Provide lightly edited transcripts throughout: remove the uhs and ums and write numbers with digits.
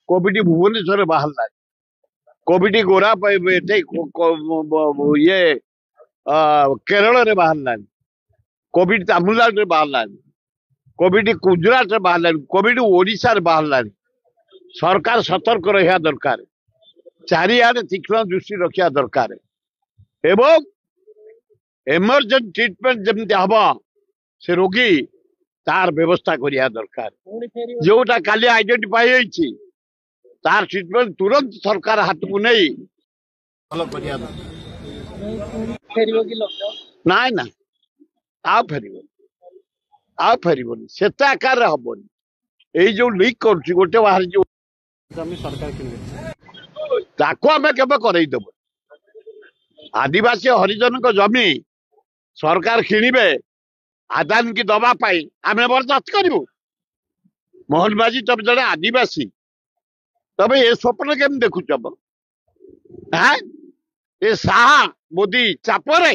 Covid Bhubaneswar बाहर Covid गोरा ये केरल रे बाहर कोविड तमिलनाडु रे बाहर कोविड गुजरात रे बाहर कोविड ओडिशा रे बाहर सरकार सतर्क रहा दरकार चारिआडे तीक्ष्ण दृष्टि रखा दरकार एवं एमरजेंसी ट्रीटमेंट जमी हम से रोगी तार व्यवस्था करिया दरकार जोटा काली आइडेंटिफाई होईची तार ट्रीटमेंट तुरंत सरकार हाथ को नहीं भल करिया ना ना आ फेरबनी से आकार हेनी ये जो लीक कर गोटे बाहर जो ताको आम केदेव आदिवासी हरिजन जमी सरकार किणवे आदान की दवापाई आम बर्दास्त करूँ मोहन माझी तुम जड़े आदिवासी तब ये स्वप्न केम देखुच ये साहा मोदी चापरे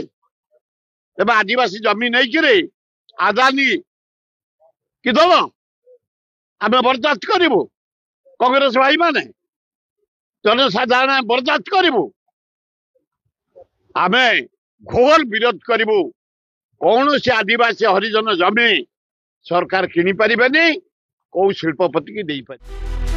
एवं आदिवासी जमी नहीं कि आदानी कि दब आम बर्दास्त करूँ कांग्रेस भाई माने जनसाधारण बर्दास्त करूँ आम घोर विरोध करूँ कौन से आदिवासी हरिजन जमी सरकार किनी पारे कौ शिल्पपति की दे पारे।